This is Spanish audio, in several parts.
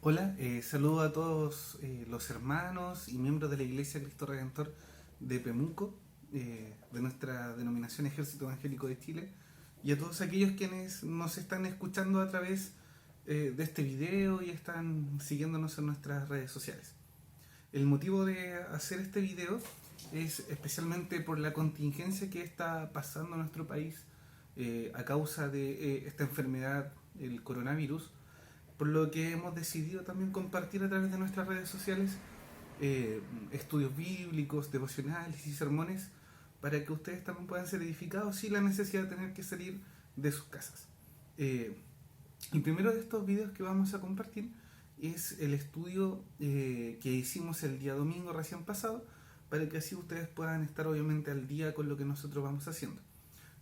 Hola, saludo a todos los hermanos y miembros de la Iglesia Cristo Redentor de Pemuco, de nuestra denominación Ejército Evangélico de Chile, y a todos aquellos quienes nos están escuchando a través de este video y están siguiéndonos en nuestras redes sociales. El motivo de hacer este video es especialmente por la contingencia que está pasando en nuestro país a causa de esta enfermedad, el coronavirus, por lo que hemos decidido también compartir a través de nuestras redes sociales estudios bíblicos, devocionales y sermones para que ustedes también puedan ser edificados sin la necesidad de tener que salir de sus casas. Eh, el primero de estos videos que vamos a compartir es el estudio que hicimos el día domingo recién pasado, para que así ustedes puedan estar obviamente al día con lo que nosotros vamos haciendo.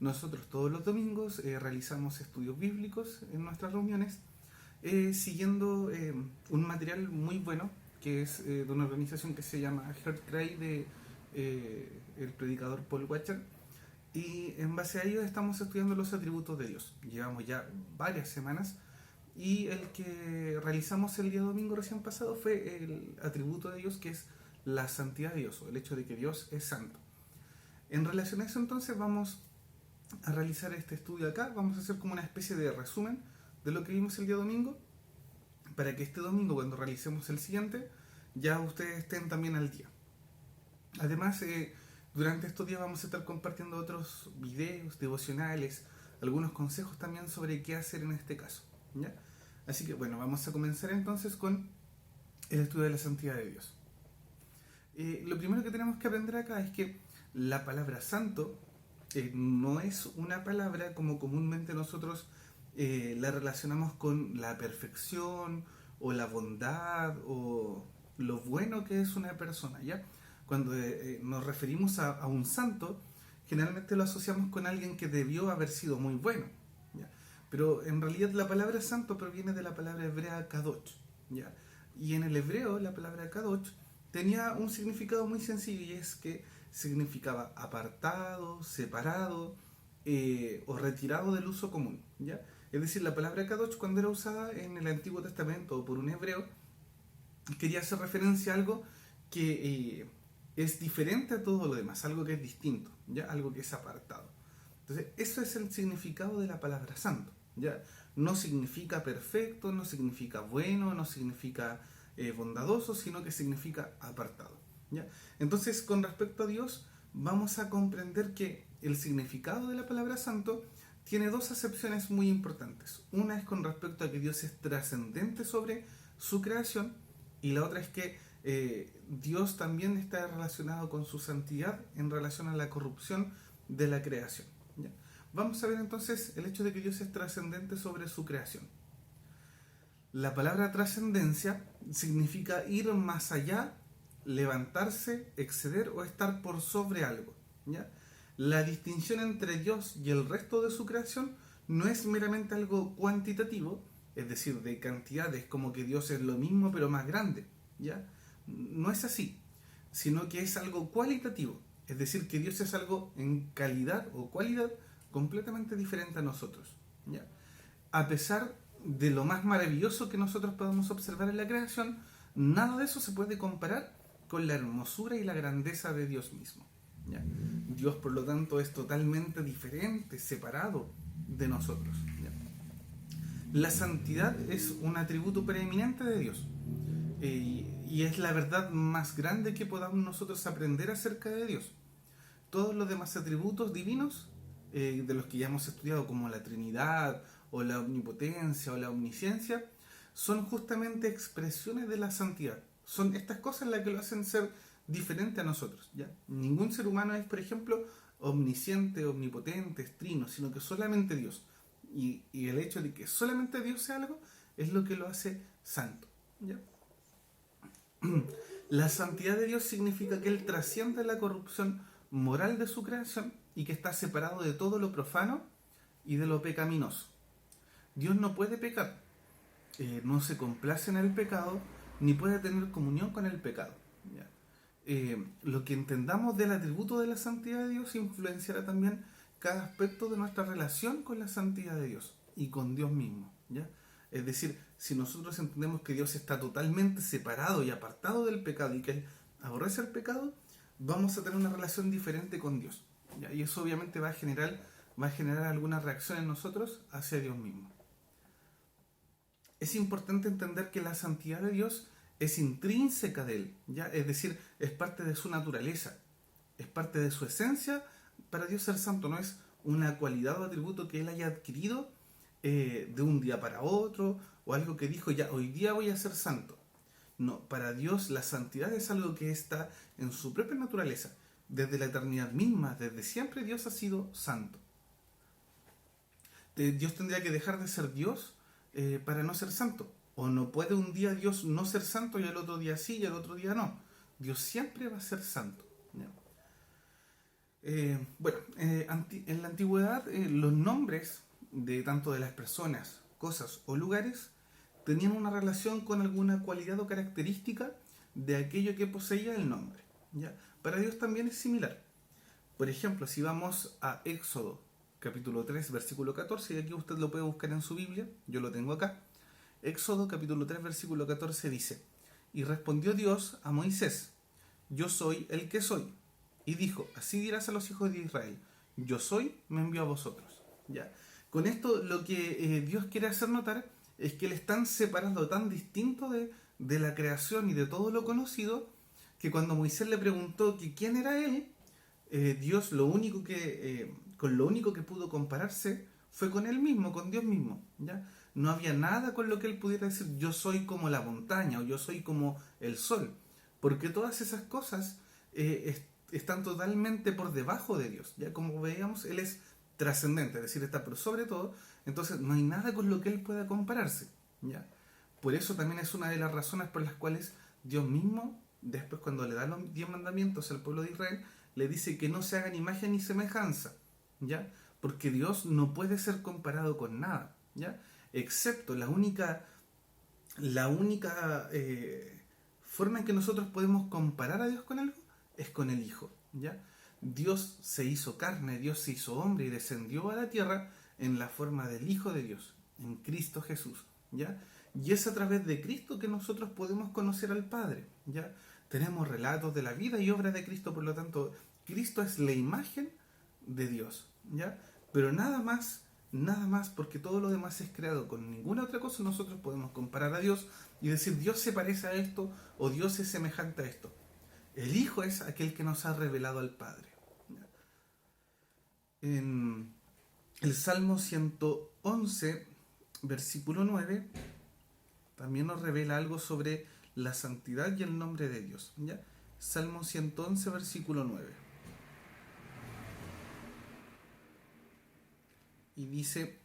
Nosotros todos los domingos realizamos estudios bíblicos en nuestras reuniones, siguiendo un material muy bueno que es de una organización que se llama Heart Cry de el predicador Paul Washer, y en base a ello estamos estudiando los atributos de Dios. Llevamos ya varias semanas y el que realizamos el día domingo recién pasado fue el atributo de Dios, que es la santidad de Dios, o el hecho de que Dios es santo. En relación a eso entonces vamos a realizar este estudio acá. Vamos a hacer como una especie de resumen de lo que vimos el día domingo, para que este domingo, cuando realicemos el siguiente, ya ustedes estén también al día. Además, durante estos días vamos a estar compartiendo otros videos devocionales, algunos consejos también sobre qué hacer en este caso, ¿ya? Así que bueno, vamos a comenzar entonces con el estudio de la santidad de Dios. Lo primero que tenemos que aprender acá es que la palabra santo no es una palabra como comúnmente nosotros la relacionamos con la perfección o la bondad o lo bueno que es una persona, ¿ya? Cuando nos referimos a un santo, generalmente lo asociamos con alguien que debió haber sido muy bueno, ¿ya? Pero en realidad la palabra santo proviene de la palabra hebrea kadosh, ¿ya? Y en el hebreo la palabra kadosh tenía un significado muy sencillo, y es que significaba apartado, separado o retirado del uso común, ¿ya? Es decir, la palabra kadosh, cuando era usada en el Antiguo Testamento o por un hebreo, quería hacer referencia a algo que es diferente a todo lo demás, algo que es distinto, ¿ya? Algo que es apartado. Entonces, eso es el significado de la palabra santo, ¿ya? No significa perfecto, no significa bueno, no significa bondadoso, sino que significa apartado, ¿ya? Entonces, con respecto a Dios, vamos a comprender que el significado de la palabra santo tiene dos acepciones muy importantes. Una es con respecto a que Dios es trascendente sobre su creación, y la otra es que Dios también está relacionado con su santidad en relación a la corrupción de la creación, ¿ya? Vamos a ver entonces el hecho de que Dios es trascendente sobre su creación. La palabra trascendencia significa ir más allá, levantarse, exceder o estar por sobre algo, ¿ya? La distinción entre Dios y el resto de su creación no es meramente algo cuantitativo, es decir, de cantidades, como que Dios es lo mismo pero más grande, ¿ya? No es así, sino que es algo cualitativo, es decir, que Dios es algo en calidad o cualidad completamente diferente a nosotros, ¿ya? A pesar de lo más maravilloso que nosotros podemos observar en la creación, nada de eso se puede comparar con la hermosura y la grandeza de Dios mismo, ¿ya? Dios, por lo tanto, es totalmente diferente, separado de nosotros, ¿ya? La santidad es un atributo preeminente de Dios, y es la verdad más grande que podamos nosotros aprender acerca de Dios. Todos los demás atributos divinos, de los que ya hemos estudiado, como la Trinidad o la omnipotencia o la omnisciencia, son justamente expresiones de la santidad. Son estas cosas las que lo hacen ser diferente a nosotros, ¿ya? Ningún ser humano es, por ejemplo, omnisciente, omnipotente, trino, sino que solamente Dios. Y el hecho de que solamente Dios sea algo es lo que lo hace santo, ¿ya? La santidad de Dios significa que Él trasciende la corrupción moral de su creación y que está separado de todo lo profano y de lo pecaminoso. Dios no puede pecar, no se complace en el pecado, ni puede tener comunión con el pecado, ¿ya? Lo que entendamos del atributo de la santidad de Dios influenciará también cada aspecto de nuestra relación con la santidad de Dios y con Dios mismo, ¿ya? Es decir, si nosotros entendemos que Dios está totalmente separado y apartado del pecado y que Él aborrece el pecado, vamos a tener una relación diferente con Dios. ¿Ya? Y eso obviamente va a generar alguna reacción en nosotros hacia Dios mismo. Es importante entender que la santidad de Dios es intrínseca de Él, ¿ya? Es decir, es parte de su naturaleza, es parte de su esencia. Para Dios ser santo no es una cualidad o atributo que Él haya adquirido de un día para otro, o algo que dijo, ya, hoy día voy a ser santo. No, para Dios la santidad es algo que está en su propia naturaleza. Desde la eternidad misma, desde siempre Dios ha sido santo. Dios tendría que dejar de ser Dios para no ser santo. O no puede un día Dios no ser santo y el otro día sí y el otro día no. Dios siempre va a ser santo. ¿Ya? En la antigüedad los nombres de tanto de las personas, cosas o lugares tenían una relación con alguna cualidad o característica de aquello que poseía el nombre. ¿Ya? Para Dios también es similar. Por ejemplo, si vamos a Éxodo capítulo 3, versículo 14, y aquí usted lo puede buscar en su Biblia, yo lo tengo acá. Éxodo capítulo 3, versículo 14 dice: Y respondió Dios a Moisés: Yo soy el que soy. Y dijo: Así dirás a los hijos de Israel: Yo soy, me envió a vosotros. ¿Ya? Con esto lo que Dios quiere hacer notar es que Él es tan separado, tan distinto de la creación y de todo lo conocido, que cuando Moisés le preguntó que quién era Él, Dios con lo único que pudo compararse fue con Él mismo, con Dios mismo. ¿Ya? No había nada con lo que Él pudiera decir: yo soy como la montaña o yo soy como el sol, porque todas esas cosas están totalmente por debajo de Dios. Ya como veíamos, Él es trascendente, es decir, está por sobre todo. Entonces no hay nada con lo que Él pueda compararse. ¿Ya? Por eso también es una de las razones por las cuales Dios mismo, después cuando le da los 10 mandamientos al pueblo de Israel, le dice que no se hagan imagen ni semejanza. ¿Ya? Porque Dios no puede ser comparado con nada. ¿Ya? Excepto la única forma en que nosotros podemos comparar a Dios con algo es con el Hijo. ¿Ya? Dios se hizo carne, Dios se hizo hombre y descendió a la tierra en la forma del Hijo de Dios, en Cristo Jesús. ¿Ya? Y es a través de Cristo que nosotros podemos conocer al Padre. ¿Ya? Tenemos relatos de la vida y obra de Cristo, por lo tanto, Cristo es la imagen de Dios. ¿Ya? Pero nada más, porque todo lo demás es creado. Con ninguna otra cosa nosotros podemos comparar a Dios y decir: Dios se parece a esto o Dios es semejante a esto. El Hijo es aquel que nos ha revelado al Padre. En el Salmo 111, versículo 9, también nos revela algo sobre la santidad y el nombre de Dios. ¿Ya? Salmo 111, versículo 9. Y dice: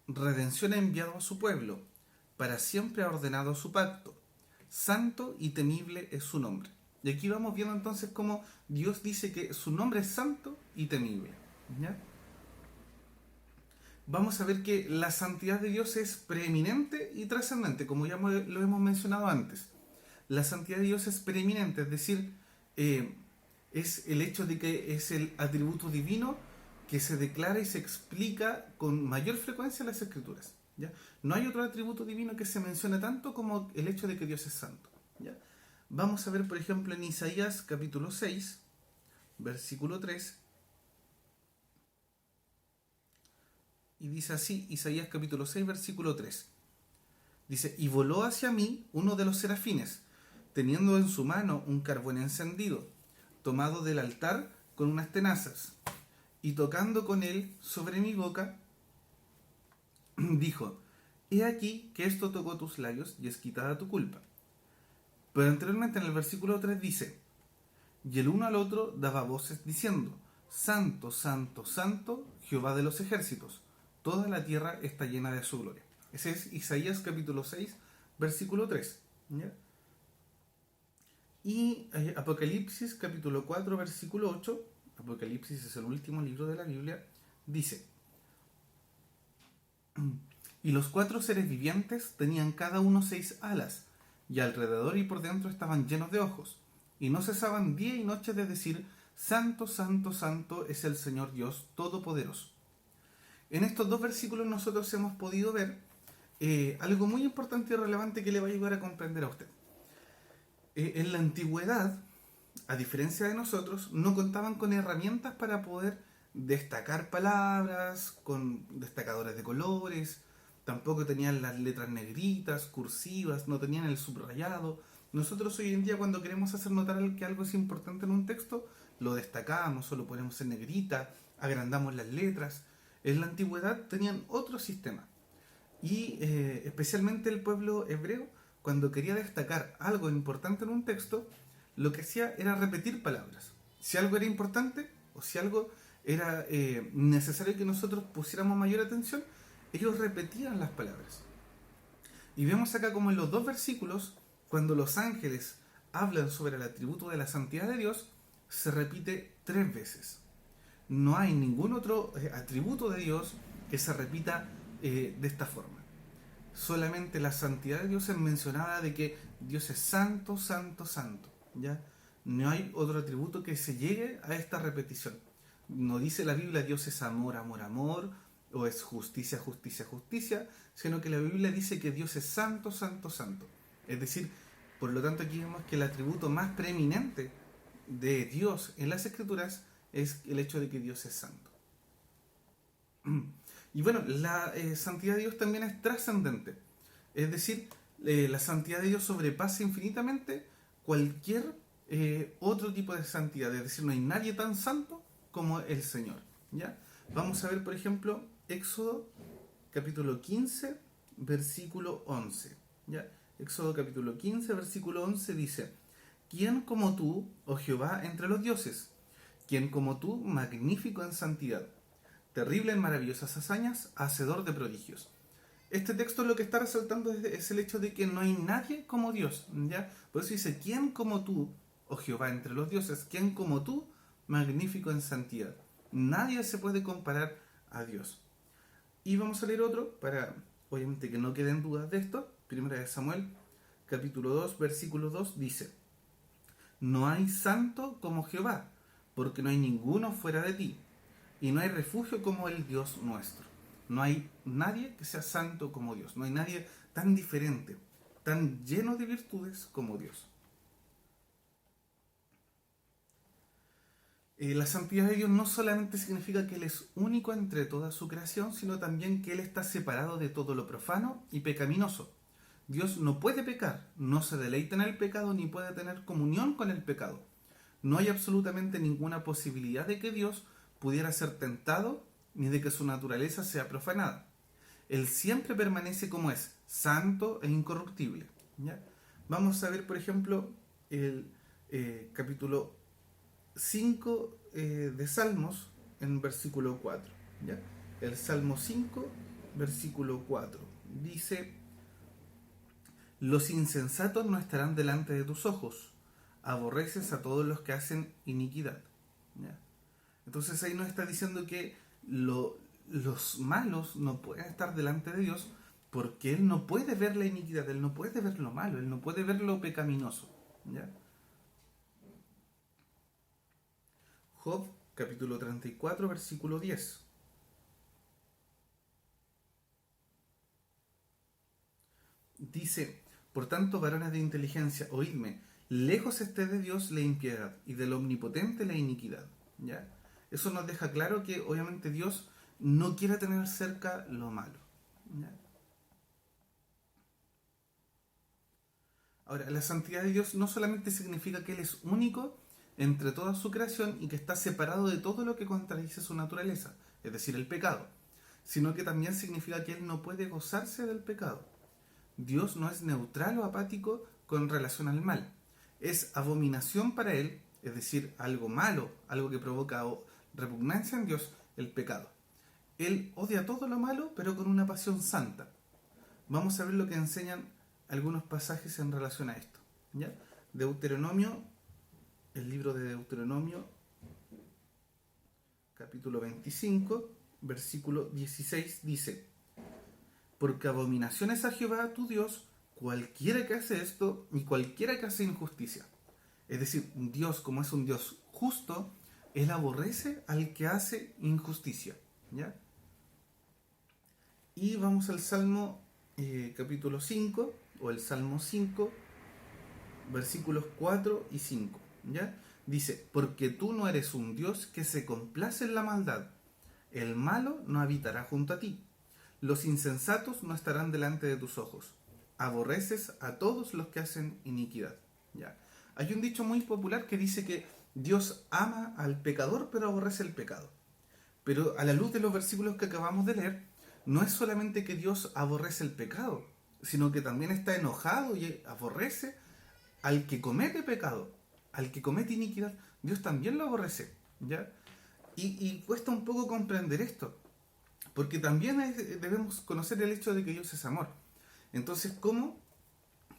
Redención ha enviado a su pueblo, para siempre ha ordenado su pacto. Santo y temible es su nombre. Y aquí vamos viendo entonces cómo Dios dice que su nombre es santo y temible. ¿Ya? Vamos a ver que la santidad de Dios es preeminente y trascendente, como ya lo hemos mencionado antes. La santidad de Dios es preeminente, es decir, es el hecho de que es el atributo divino que se declara y se explica con mayor frecuencia en las Escrituras. ¿Ya? No hay otro atributo divino que se mencione tanto como el hecho de que Dios es santo. ¿Ya? Vamos a ver, por ejemplo, en Isaías capítulo 6, versículo 3, y dice así, Isaías capítulo 6, versículo 3. Dice: Y voló hacia mí uno de los serafines, teniendo en su mano un carbón encendido, tomado del altar con unas tenazas, y tocando con él sobre mi boca, dijo: He aquí que esto tocó tus labios y es quitada tu culpa. Pero anteriormente en el versículo 3 dice: Y el uno al otro daba voces diciendo: Santo, santo, santo, Jehová de los ejércitos, toda la tierra está llena de su gloria. Ese es Isaías capítulo 6, versículo 3. ¿Ya? Y Apocalipsis capítulo 4, versículo 8, Apocalipsis es el último libro de la Biblia, dice: Y los 4 seres vivientes tenían cada uno 6 alas, y alrededor y por dentro estaban llenos de ojos, y no cesaban día y noche de decir: Santo, santo, santo es el Señor Dios Todopoderoso. En estos dos versículos nosotros hemos podido ver algo muy importante y relevante que le va a ayudar a comprender a usted. En la antigüedad, a diferencia de nosotros, no contaban con herramientas para poder destacar palabras con destacadores de colores, tampoco tenían las letras negritas, cursivas, no tenían el subrayado. Nosotros hoy en día cuando queremos hacer notar que algo es importante en un texto, lo destacamos o lo ponemos en negrita, agrandamos las letras. En la antigüedad tenían otro sistema y especialmente el pueblo hebreo, cuando quería destacar algo importante en un texto, lo que hacía era repetir palabras. Si algo era importante o si algo era necesario que nosotros pusiéramos mayor atención, ellos repetían las palabras. Y vemos acá como en los dos versículos, cuando los ángeles hablan sobre el atributo de la santidad de Dios, se repite 3 veces. No hay ningún otro atributo de Dios que se repita de esta forma. Solamente la santidad de Dios es mencionada, de que Dios es santo, santo, santo. ¿Ya? No hay otro atributo que se llegue a esta repetición. No dice la Biblia Dios es amor, amor, amor, o es justicia, justicia, justicia, sino que la Biblia dice que Dios es santo, santo, santo. Es decir, por lo tanto aquí vemos que el atributo más preeminente de Dios en las Escrituras es el hecho de que Dios es santo. Y bueno, la santidad de Dios también es trascendente. Es decir, la santidad de Dios sobrepasa infinitamente cualquier otro tipo de santidad. Es decir, no hay nadie tan santo como el Señor. ¿Ya? Vamos a ver, por ejemplo, Éxodo capítulo 15, versículo 11. ¿Ya? Éxodo capítulo 15, versículo 11 dice: ¿Quién como tú, oh Jehová, entre los dioses? ¿Quién como tú, magnífico en santidad, terrible en maravillosas hazañas, hacedor de prodigios? Este texto lo que está resaltando es el hecho de que no hay nadie como Dios. ¿Ya? Por eso dice: ¿Quién como tú, oh Jehová, entre los dioses? ¿Quién como tú, magnífico en santidad? Nadie se puede comparar a Dios. Y vamos a leer otro, para obviamente que no queden dudas de esto. Primera de Samuel, capítulo 2, versículo 2, dice: No hay santo como Jehová, porque no hay ninguno fuera de ti, y no hay refugio como el Dios nuestro. No hay nadie que sea santo como Dios, no hay nadie tan diferente, tan lleno de virtudes como Dios. La santidad de Dios no solamente significa que Él es único entre toda su creación, sino también que Él está separado de todo lo profano y pecaminoso. Dios no puede pecar, no se deleita en el pecado ni puede tener comunión con el pecado. No hay absolutamente ninguna posibilidad de que Dios pudiera ser tentado ni de que su naturaleza sea profanada. Él siempre permanece como es, santo e incorruptible. ¿Ya? Vamos a ver, por ejemplo, el capítulo 5 de Salmos en versículo 4. ¿Ya? El Salmo 5, versículo 4. Dice: Los insensatos no estarán delante de tus ojos, aborreces a todos los que hacen iniquidad. ¿Ya? Entonces ahí nos está diciendo que los malos no pueden estar delante de Dios, porque Él no puede ver la iniquidad, Él no puede ver lo malo, Él no puede ver lo pecaminoso. ¿Ya? Job capítulo 34, versículo 10. Dice: Por tanto, varones de inteligencia, oídme, lejos esté de Dios la impiedad, y del omnipotente la iniquidad. ¿Ya? Eso nos deja claro que obviamente Dios no quiere tener cerca lo malo. ¿Ya? Ahora, la santidad de Dios no solamente significa que Él es único entre toda su creación y que está separado de todo lo que contradice su naturaleza, es decir, el pecado, sino que también significa que Él no puede gozarse del pecado. Dios no es neutral o apático con relación al mal. Es abominación para Él, es decir, algo malo, algo que provoca repugnancia en Dios, el pecado. Él odia todo lo malo, pero con una pasión santa. Vamos a ver lo que enseñan algunos pasajes en relación a esto. ¿Ya? Deuteronomio, el libro de Deuteronomio, capítulo 25, versículo 16, dice: Porque abominación es a Jehová tu Dios cualquiera que hace esto y cualquiera que hace injusticia. Es decir, Dios, como es un Dios justo, Él aborrece al que hace injusticia. ¿Ya? Y vamos al Salmo capítulo 5, o el Salmo 5, versículos 4 y 5. ¿Ya? Dice, porque tú no eres un Dios que se complace en la maldad, el malo no habitará junto a ti, los insensatos no estarán delante de tus ojos, aborreces a todos los que hacen iniquidad. ¿Ya? Hay un dicho muy popular que dice que Dios ama al pecador pero aborrece el pecado. Pero a la luz de los versículos que acabamos de leer, no es solamente que Dios aborrece el pecado, sino que también está enojado y aborrece al que comete pecado, al que comete iniquidad. Dios también lo aborrece, ¿ya? Y cuesta un poco comprender esto, porque también debemos conocer el hecho de que Dios es amor. Entonces, ¿cómo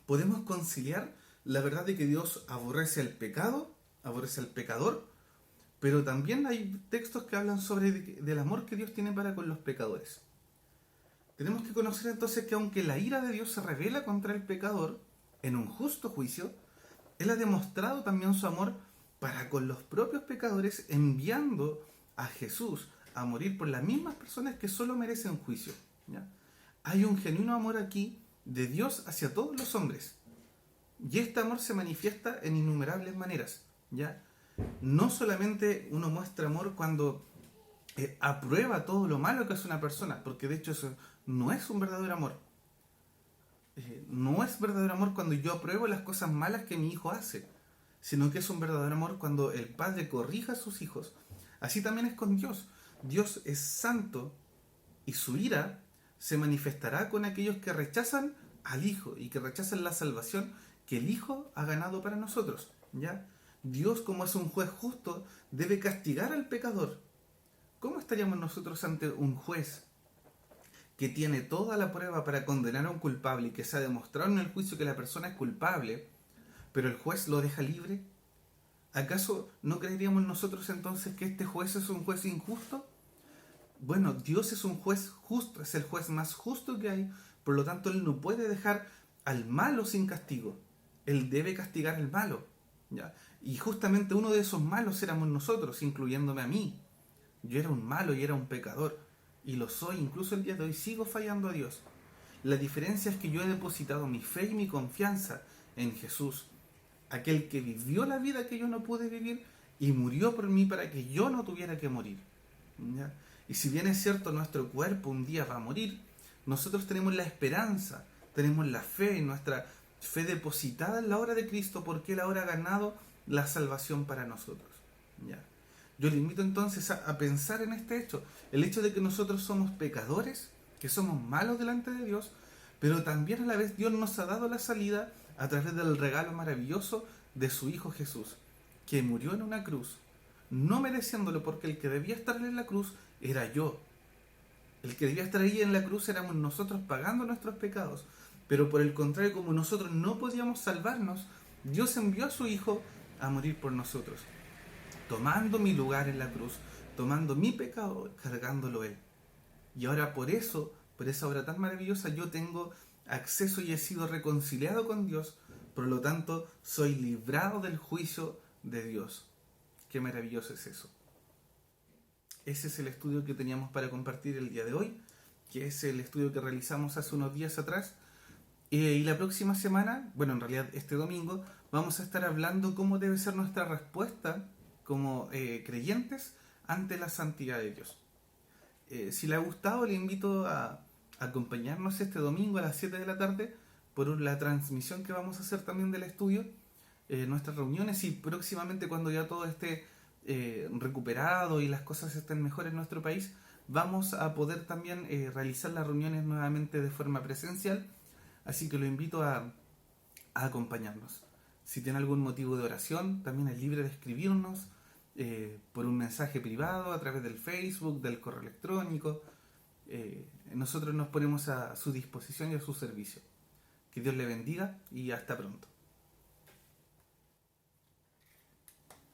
podemos conciliar la verdad de que Dios aborrece el pecado, aborrece al pecador, pero también hay textos que hablan del amor que Dios tiene para con los pecadores? Tenemos que conocer entonces que aunque la ira de Dios se revela contra el pecador en un justo juicio, Él ha demostrado también su amor para con los propios pecadores, enviando a Jesús a morir por las mismas personas que solo merecen juicio. ¿Ya? Hay un genuino amor aquí de Dios hacia todos los hombres. Y este amor se manifiesta en innumerables maneras. ¿Ya? No solamente uno muestra amor cuando aprueba todo lo malo que hace una persona, porque de hecho eso no es un verdadero amor. No es verdadero amor cuando yo apruebo las cosas malas que mi hijo hace, sino que es un verdadero amor cuando el padre corrija a sus hijos. Así también es con Dios. Dios es santo y su ira se manifestará con aquellos que rechazan al Hijo y que rechazan la salvación que el Hijo ha ganado para nosotros. ¿Ya? Dios, como es un juez justo, debe castigar al pecador. ¿Cómo estaríamos nosotros ante un juez que tiene toda la prueba para condenar a un culpable y que se ha demostrado en el juicio que la persona es culpable, pero el juez lo deja libre? ¿Acaso no creeríamos nosotros entonces que este juez es un juez injusto? Bueno, Dios es un juez justo, es el juez más justo que hay, por lo tanto Él no puede dejar al malo sin castigo. Él debe castigar al malo. ¿Ya? Y justamente uno de esos malos éramos nosotros, incluyéndome a mí. Yo era un malo y era un pecador, y lo soy, incluso el día de hoy sigo fallando a Dios. La diferencia es que yo he depositado mi fe y mi confianza en Jesús, aquel que vivió la vida que yo no pude vivir y murió por mí para que yo no tuviera que morir. ¿Ya? Y si bien es cierto nuestro cuerpo un día va a morir, nosotros tenemos la esperanza, tenemos la fe, nuestra fe depositada en la obra de Cristo, porque Él ahora ha ganado la salvación para nosotros. ¿Ya? Yo le invito entonces a pensar en este hecho, el hecho de que nosotros somos pecadores, que somos malos delante de Dios, pero también a la vez Dios nos ha dado la salida a través del regalo maravilloso de su Hijo Jesús, que murió en una cruz, no mereciéndolo, porque el que debía estar en la cruz era yo. El que debía estar ahí en la cruz éramos nosotros pagando nuestros pecados. Pero por el contrario, como nosotros no podíamos salvarnos, Dios envió a su Hijo a morir por nosotros, tomando mi lugar en la cruz, tomando mi pecado, cargándolo Él. Y ahora por eso, por esa obra tan maravillosa, yo tengo acceso y he sido reconciliado con Dios. Por lo tanto, soy librado del juicio de Dios. Qué maravilloso es eso. Ese es el estudio que teníamos para compartir el día de hoy, que es el estudio que realizamos hace unos días atrás. Y la próxima semana, bueno, en realidad este domingo, vamos a estar hablando cómo debe ser nuestra respuesta como creyentes ante la santidad de Dios. Si le ha gustado, le invito a acompañarnos este domingo a las 7 de la tarde por la transmisión que vamos a hacer también del estudio, nuestras reuniones, y próximamente, cuando ya todo esté recuperado y las cosas estén mejor en nuestro país, vamos a poder también realizar las reuniones nuevamente de forma presencial, así que lo invito a acompañarnos. Si tiene algún motivo de oración, también es libre de escribirnos por un mensaje privado a través del Facebook, del correo electrónico. Nosotros nos ponemos a su disposición y a su servicio. Que Dios le bendiga y hasta pronto.